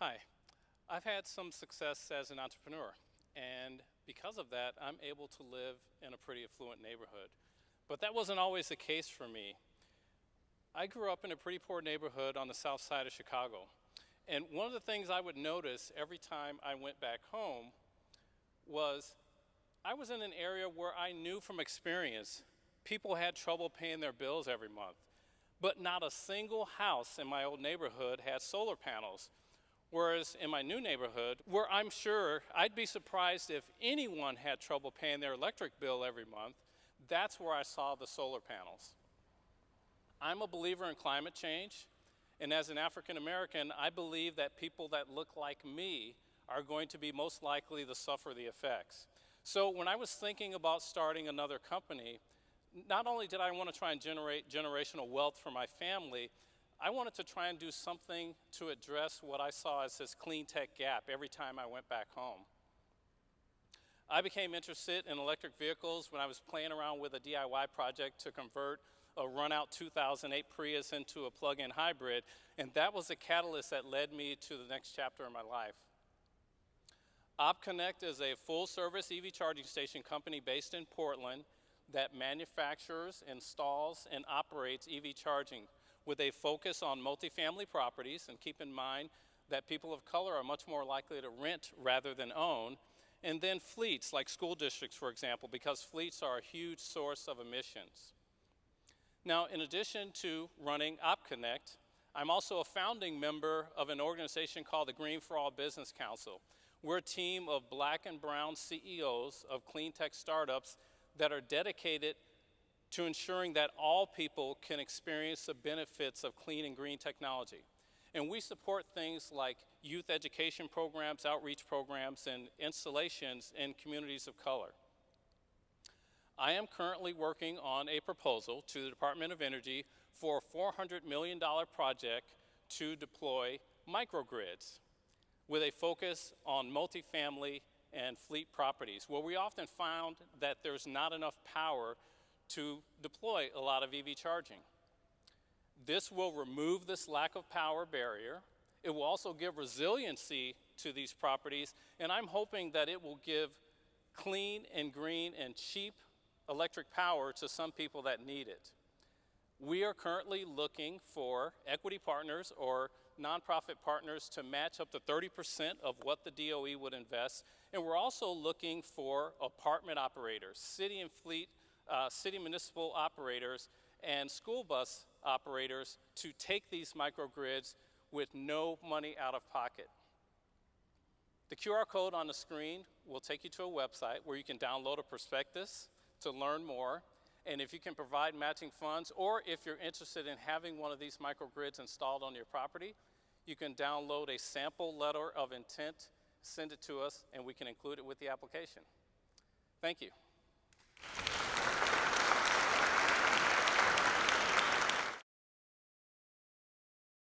Hi, I've had some success as an entrepreneur, and because of that, I'm able to live in a pretty affluent neighborhood. But that wasn't always the case for me. I grew up in a pretty poor neighborhood on the south side of Chicago, and one of the things I would notice every time I went back home was I was in an area where I knew from experience people had trouble paying their bills every month, but not a single house in my old neighborhood had solar panels. Whereas in my new neighborhood, where I'm sure I'd be surprised if anyone had trouble paying their electric bill every month, that's where I saw the solar panels. I'm a believer in climate change, and as an African American, I believe that people that look like me are going to be most likely to suffer the effects. So when I was thinking about starting another company, not only did I want to try and generate generational wealth for my family, I wanted to try and do something to address what I saw as this clean tech gap every time I went back home. I became interested in electric vehicles when I was playing around with a DIY project to convert a run-out 2008 Prius into a plug-in hybrid, and that was the catalyst that led me to the next chapter in my life. OpConnect is a full-service EV charging station company based in Portland that manufactures, installs, and operates EV charging with a focus on multifamily properties, and keep in mind that people of color are much more likely to rent rather than own, and then fleets like school districts, for example, because fleets are a huge source of emissions. Now, in addition to running OpConnect, I'm also a founding member of an organization called the Green for All Business Council. We're a team of black and brown CEOs of clean tech startups that are dedicated to ensuring that all people can experience the benefits of clean and green technology. And we support things like youth education programs, outreach programs, and installations in communities of color. I am currently working on a proposal to the Department of Energy for a $400 million project to deploy microgrids with a focus on multifamily and fleet properties, where we often found that there's not enough power to deploy a lot of EV charging. This will remove this lack of power barrier. It will also give resiliency to these properties, and I'm hoping that it will give clean and green and cheap electric power to some people that need it. We are currently looking for equity partners or nonprofit partners to match up to 30% of what the DOE would invest, and we're also looking for apartment operators, city and fleet city municipal operators and school bus operators to take these microgrids with no money out of pocket. The QR code on the screen will take you to a website where you can download a prospectus to learn more, and if you can provide matching funds, or if you're interested in having one of these microgrids installed on your property, you can download a sample letter of intent, send it to us, and we can include it with the application. Thank you.